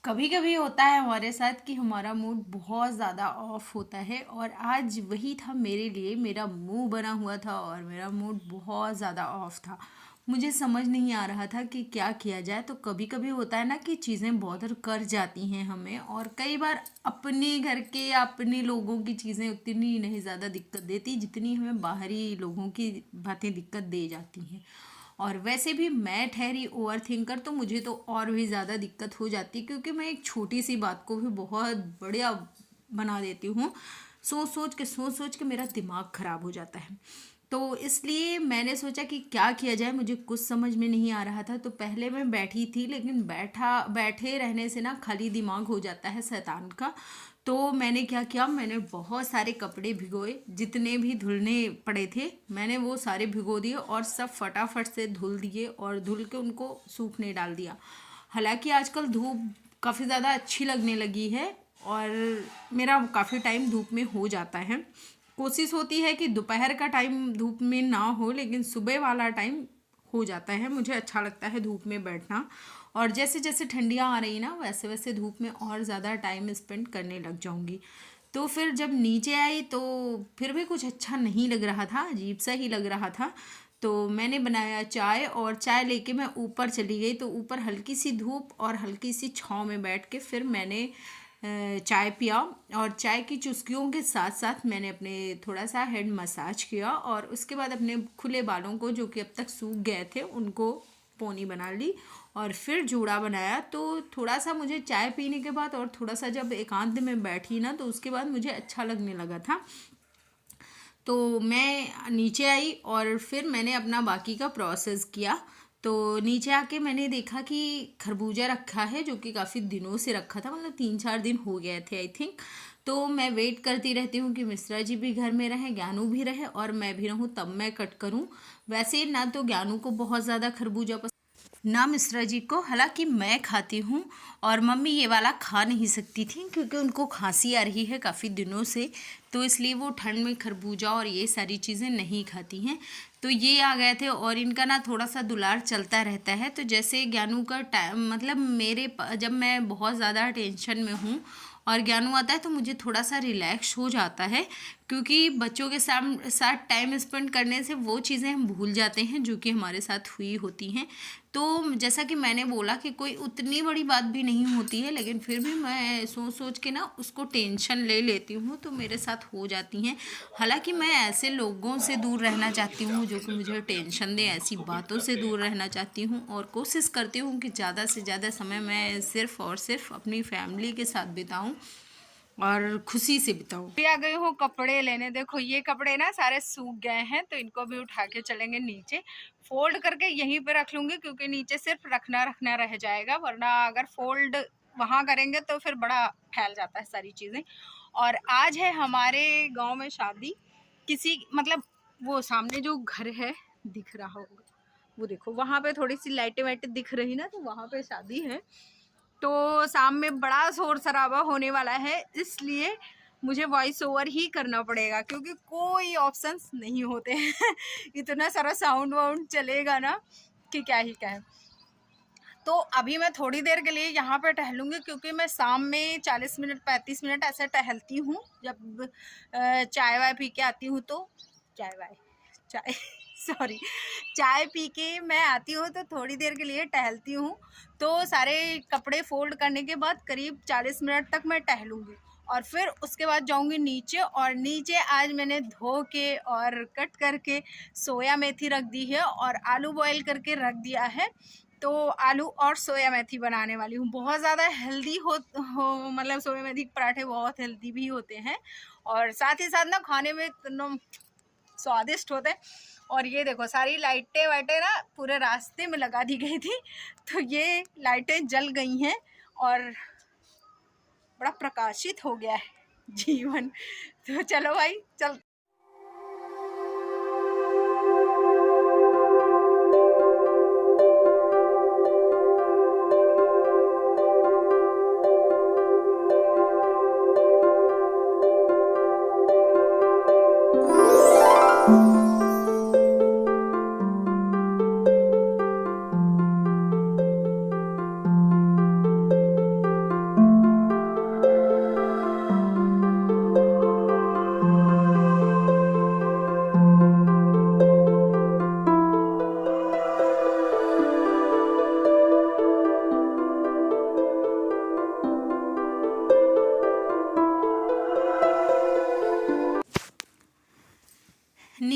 कभी कभी होता है हमारे साथ कि हमारा मूड बहुत ज़्यादा ऑफ होता है और आज वही था मेरे लिए। मेरा मुंह बना हुआ था और मेरा मूड बहुत ज़्यादा ऑफ था। मुझे समझ नहीं आ रहा था कि क्या किया जाए। तो कभी कभी होता है ना कि चीज़ें बॉदर कर जाती हैं हमें, और कई बार अपने घर के या अपने लोगों की चीज़ें उतनी नहीं ज़्यादा दिक्कत देती जितनी हमें बाहरी लोगों की बातें दिक्कत दे जाती हैं। और वैसे भी मैं ठहरी ओवर थिंकर, तो मुझे तो और भी ज़्यादा दिक्कत हो जाती है क्योंकि मैं एक छोटी सी बात को भी बहुत बढ़िया बना देती हूँ। सोच सोच के मेरा दिमाग ख़राब हो जाता है। तो इसलिए मैंने सोचा कि क्या किया जाए, मुझे कुछ समझ में नहीं आ रहा था। तो पहले मैं बैठी थी, लेकिन बैठे रहने से ना खाली दिमाग हो जाता है शैतान का। तो मैंने क्या किया, मैंने बहुत सारे कपड़े भिगोए, जितने भी धुलने पड़े थे मैंने वो सारे भिगो दिए और सब फटाफट से धुल दिए और धुल के उनको सूखने डाल दिया। हालांकि आजकल धूप काफ़ी ज़्यादा अच्छी लगने लगी है और मेरा काफ़ी टाइम धूप में हो जाता है। कोशिश होती है कि दोपहर का टाइम धूप में ना हो, लेकिन सुबह वाला टाइम हो जाता है। मुझे अच्छा लगता है धूप में बैठना। और जैसे जैसे ठंडियाँ आ रही ना, वैसे वैसे धूप में और ज़्यादा टाइम स्पेंड करने लग जाऊँगी। तो फिर जब नीचे आई तो फिर भी कुछ अच्छा नहीं लग रहा था, अजीब सा ही लग रहा था। तो मैंने बनाया चाय और चाय लेके मैं ऊपर चली गई। तो ऊपर हल्की सी धूप और हल्की सी छाँव में बैठ के फिर मैंने चाय पिया। और चाय की चुस्कियों के साथ साथ मैंने अपने थोड़ा सा हेड मसाज किया और उसके बाद अपने खुले बालों को, जो कि अब तक सूख गए थे, उनको पोनी बना ली और फिर जूड़ा बनाया। तो थोड़ा सा मुझे चाय पीने के बाद और थोड़ा सा जब एकांत में बैठी ना, तो उसके बाद मुझे अच्छा लगने लगा था। तो मैं नीचे आई और फिर मैंने अपना बाकी का प्रोसेस किया। तो नीचे आके मैंने देखा कि खरबूजा रखा है, जो कि काफ़ी दिनों से रखा था, मतलब 3-4 दिन हो गए थे आई थिंक। तो मैं वेट करती रहती हूँ कि मिश्रा जी भी घर में रहें, ज्ञानू भी रहे और मैं भी रहूँ, तब मैं कट करूँ। वैसे ना तो ज्ञानू को बहुत ज़्यादा खरबूजा ना मिश्रा जी को। हालांकि मैं खाती हूँ और मम्मी ये वाला खा नहीं सकती थी क्योंकि उनको खांसी आ रही है काफ़ी दिनों से। तो इसलिए वो ठंड में खरबूजा और ये सारी चीज़ें नहीं खाती हैं। तो ये आ गए थे और इनका ना थोड़ा सा दुलार चलता रहता है। तो जैसे ज्ञानू का टाइम, मतलब जब मैं बहुत ज़्यादा टेंशन में हूँ और ज्ञानू आता है तो मुझे थोड़ा सा रिलैक्स हो जाता है, क्योंकि बच्चों के साथ टाइम स्पेंड करने से वो चीज़ें हम भूल जाते हैं जो कि हमारे साथ हुई होती हैं। तो जैसा कि मैंने बोला कि कोई उतनी बड़ी बात भी नहीं होती है, लेकिन फिर भी मैं सोच सोच के ना उसको टेंशन ले लेती हूँ, तो मेरे साथ हो जाती हैं। हालांकि मैं ऐसे लोगों से दूर रहना चाहती हूँ जो कि मुझे टेंशन दें, ऐसी बातों से दूर रहना चाहती हूँ और कोशिश करती हूँ कि ज़्यादा से ज़्यादा समय मैं सिर्फ़ और सिर्फ अपनी फैमिली के साथ बिताऊँ और खुशी से बिताऊँ। भी आ गई हूँ कपड़े लेने। देखो ये कपड़े ना सारे सूख गए हैं, तो इनको भी उठा के चलेंगे नीचे। फोल्ड करके यहीं पे रख लूंगी क्योंकि नीचे सिर्फ रखना रखना रह जाएगा, वरना अगर फोल्ड वहां करेंगे तो फिर बड़ा फैल जाता है सारी चीजें। और आज है हमारे गांव में शादी किसी, मतलब वो सामने जो घर है दिख रहा होगा, वो देखो वहां पे थोड़ी सी लाइटें वाइटें दिख रही ना, तो वहां पे शादी है। तो शाम में बड़ा शोर शराबा होने वाला है, इसलिए मुझे वॉइस ओवर ही करना पड़ेगा क्योंकि कोई ऑप्शंस नहीं होते हैं इतना सारा साउंड वाउंड चलेगा ना कि क्या ही कहें। तो अभी मैं थोड़ी देर के लिए यहाँ पे टहलूंगी क्योंकि मैं शाम में 40 मिनट 35 मिनट ऐसे टहलती हूँ, जब चाय वाय पी के आती हूँ। तो चाय सॉरी, चाय पी के मैं आती हूँ तो थोड़ी देर के लिए टहलती हूँ। तो सारे कपड़े फोल्ड करने के बाद करीब 40 मिनट तक मैं टहलूंगी और फिर उसके बाद जाऊंगी नीचे। और नीचे आज मैंने धो के और कट करके सोया मेथी रख दी है और आलू बॉईल करके रख दिया है। तो आलू और सोया मेथी बनाने वाली हूँ। बहुत ज़्यादा हेल्दी हो मतलब सोया मेथी के पराठे बहुत हेल्दी भी होते हैं और साथ ही साथ ना खाने में एकदम स्वादिष्ट होते हैं। और ये देखो सारी लाइटें वाइटें ना पूरे रास्ते में लगा दी गई थी, तो ये लाइटें जल गई हैं और बड़ा प्रकाशित हो गया है जीवन। तो चलो भाई चल।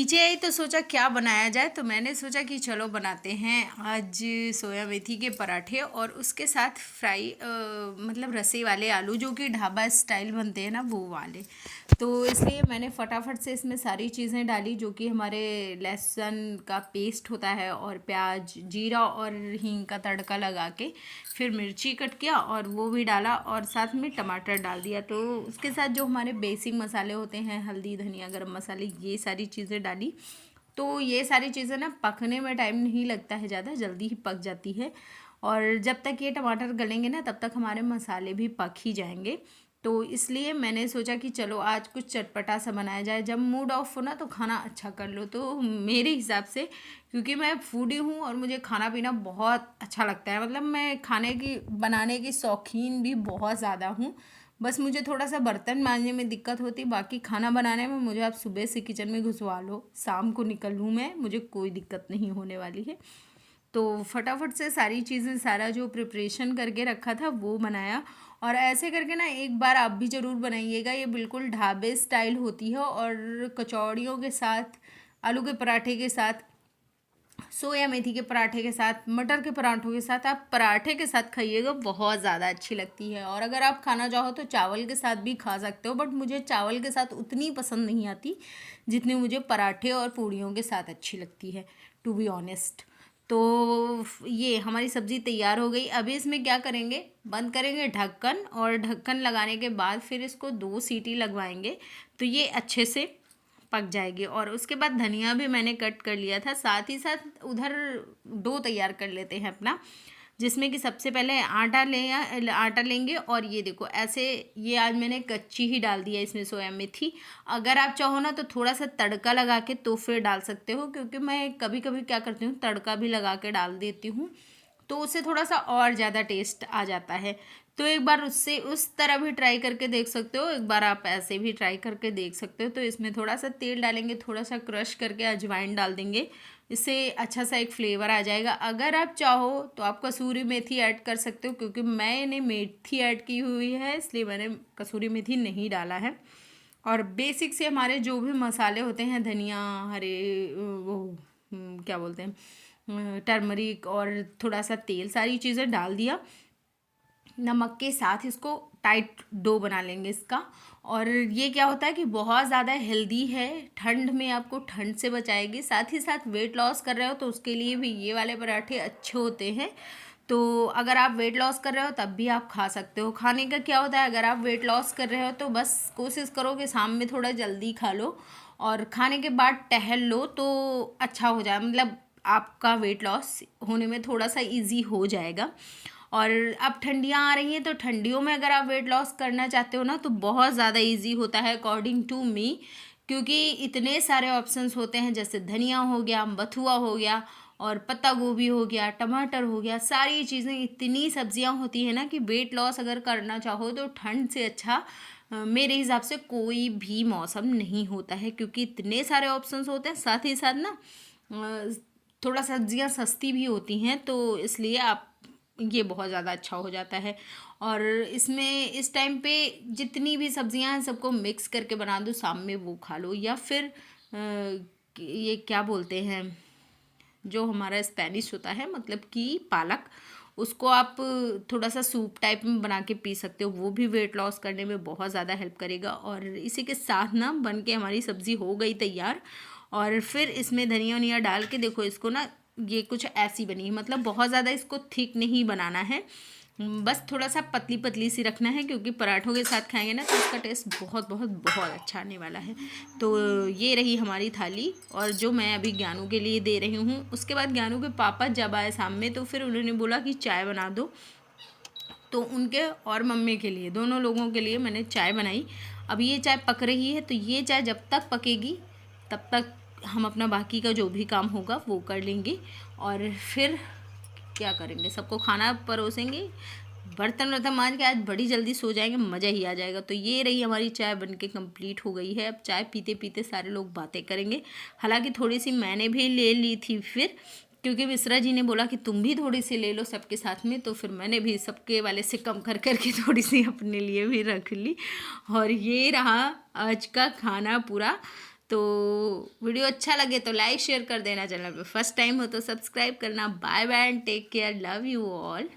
नीचे आई तो सोचा क्या बनाया जाए, तो मैंने सोचा कि चलो बनाते हैं आज सोया मेथी के पराठे और उसके साथ फ्राई मतलब रसे वाले आलू जो कि ढाबा स्टाइल बनते हैं ना वो वाले। तो इसलिए मैंने फटाफट से इसमें सारी चीज़ें डाली जो कि हमारे लहसुन का पेस्ट होता है और प्याज जीरा और हींग का तड़का लगा के फिर मिर्ची कट किया और वो भी डाला और साथ में टमाटर डाल दिया। तो उसके साथ जो हमारे बेसिक मसाले होते हैं हल्दी धनिया गरम मसाले ये सारी चीज़ें डाली। तो ये सारी चीज़ें ना पकने में टाइम नहीं लगता है ज़्यादा, जल्दी ही पक जाती है और जब तक ये टमाटर गलेंगे ना तब तक हमारे मसाले भी पक ही जाएंगे। तो इसलिए मैंने सोचा कि चलो आज कुछ चटपटा सा बनाया जाए, जब मूड ऑफ हो ना तो खाना अच्छा कर लो। तो मेरे हिसाब से क्योंकि मैं फूडी हूँ और मुझे खाना पीना बहुत अच्छा लगता है, मतलब मैं खाने की बनाने की शौकीन भी बहुत ज़्यादा हूँ। बस मुझे थोड़ा सा बर्तन मांजने में दिक्कत होती, बाकी खाना बनाने में मुझे आप सुबह से किचन में घुसवा लो शाम को निकल लूँ मैं, मुझे कोई दिक्कत नहीं होने वाली है। तो फटाफट से सारी चीज़ें सारा जो प्रिपरेशन करके रखा था वो बनाया और ऐसे करके ना एक बार आप भी ज़रूर बनाइएगा, ये बिल्कुल ढाबे स्टाइल होती है और कचौड़ियों के साथ आलू के पराठे के साथ सोया मेथी के पराठे के साथ मटर के पराठों के साथ आप पराठे के साथ खाइएगा, बहुत ज़्यादा अच्छी लगती है। और अगर आप खाना चाहो तो चावल के साथ भी खा सकते हो, बट मुझे चावल के साथ उतनी पसंद नहीं आती जितनी मुझे पराठे और पूड़ियों के साथ अच्छी लगती है, टू बी ऑनेस्ट। तो ये हमारी सब्ज़ी तैयार हो गई। अभी इसमें क्या करेंगे, बंद करेंगे ढक्कन और ढक्कन लगाने के बाद फिर इसको 2 सीटी लगवाएंगे तो ये अच्छे से पक जाएगी। और उसके बाद धनिया भी मैंने कट कर लिया था, साथ ही साथ उधर डो तैयार कर लेते हैं अपना, जिसमें कि सबसे पहले आटा लेंगे और ये देखो ऐसे, ये आज मैंने कच्ची ही डाल दिया इसमें सोया मेथी। अगर आप चाहो ना तो थोड़ा सा तड़का लगा के तो फिर डाल सकते हो, क्योंकि मैं कभी कभी क्या करती हूँ तड़का भी लगा के डाल देती हूँ तो उससे थोड़ा सा और ज़्यादा टेस्ट आ जाता है। तो एक बार उससे उस तरह भी ट्राई करके देख सकते हो, एक बार आप ऐसे भी ट्राई करके देख सकते हो। तो इसमें थोड़ा सा तेल डालेंगे, थोड़ा सा क्रश करके अजवाइन डाल देंगे, इससे अच्छा सा एक फ्लेवर आ जाएगा। अगर आप चाहो तो आप कसूरी मेथी ऐड कर सकते हो, क्योंकि मैंने मेथी ऐड की हुई है इसलिए मैंने कसूरी मेथी नहीं डाला है। और बेसिक से हमारे जो भी मसाले होते हैं धनिया हरे वो क्या बोलते हैं टर्मरिक और थोड़ा सा तेल, सारी चीज़ें डाल दिया। नमक के साथ इसको टाइट डो बना लेंगे इसका। और ये क्या होता है कि बहुत ज़्यादा हेल्दी है, ठंड में आपको ठंड से बचाएगी, साथ ही साथ वेट लॉस कर रहे हो तो उसके लिए भी ये वाले पराठे अच्छे होते हैं। तो अगर आप वेट लॉस कर रहे हो तब भी आप खा सकते हो। खाने का क्या होता है, अगर आप वेट लॉस कर रहे हो तो बस कोशिश करो कि शाम में थोड़ा जल्दी खा लो और खाने के बाद टहल लो तो अच्छा हो जाए, मतलब आपका वेट लॉस होने में थोड़ा सा इजी हो जाएगा। और अब ठंडियाँ आ रही हैं तो ठंडियों में अगर आप वेट लॉस करना चाहते हो ना तो बहुत ज़्यादा इजी होता है अकॉर्डिंग टू मी, क्योंकि इतने सारे ऑप्शंस होते हैं, जैसे धनिया हो गया, बथुआ हो गया और पत्ता गोभी हो गया, टमाटर हो गया, सारी चीज़ें, इतनी सब्जियां होती हैं ना कि वेट लॉस अगर करना चाहो तो ठंड से अच्छा मेरे हिसाब से कोई भी मौसम नहीं होता है, क्योंकि इतने सारे ऑप्शंस होते हैं। साथ ही साथ ना थोड़ा सब्जियां सस्ती भी होती हैं, तो इसलिए आप ये बहुत ज़्यादा अच्छा हो जाता है। और इसमें इस टाइम पे जितनी भी सब्जियां हैं सबको मिक्स करके बना दो, शाम में वो खा लो। या फिर ये क्या बोलते हैं जो हमारा स्पेनिश होता है, मतलब कि पालक, उसको आप थोड़ा सा सूप टाइप में बना के पी सकते हो, वो भी वेट लॉस करने में बहुत ज़्यादा हेल्प करेगा। और इसी के साथ ना बन के हमारी सब्ज़ी हो गई तैयार। और फिर इसमें धनिया वनिया डाल के देखो इसको ना, ये कुछ ऐसी बनी है, मतलब बहुत ज़्यादा इसको थिक नहीं बनाना है, बस थोड़ा सा पतली पतली सी रखना है, क्योंकि पराठों के साथ खाएंगे ना तो इसका टेस्ट बहुत बहुत बहुत अच्छा आने वाला है। तो ये रही हमारी थाली और जो मैं अभी ज्ञानू के लिए दे रही हूँ। उसके बाद ज्ञानू के पापा जब आए सामने तो फिर उन्होंने बोला कि चाय बना दो, तो उनके और मम्मी के लिए, दोनों लोगों के लिए मैंने चाय बनाई। अब ये चाय पक रही है, तो ये चाय जब तक पकेगी तब तक हम अपना बाकी का जो भी काम होगा वो कर लेंगे और फिर क्या करेंगे, सबको खाना परोसेंगे, बर्तन वर्तन मांज के आज बड़ी जल्दी सो जाएंगे, मज़ा ही आ जाएगा। तो ये रही हमारी चाय बनके कंप्लीट हो गई है। अब चाय पीते पीते सारे लोग बातें करेंगे। हालांकि थोड़ी सी मैंने भी ले ली थी फिर, क्योंकि मिश्रा जी ने बोला कि तुम भी थोड़ी सी ले लो सबके साथ में, तो फिर मैंने भी सबके वाले से कम कर करके थोड़ी सी अपने लिए भी रख ली। और ये रहा आज का खाना पूरा। तो वीडियो अच्छा लगे तो लाइक शेयर कर देना, चैनल पे फर्स्ट टाइम हो तो सब्सक्राइब करना। Bye bye and take care, love you all.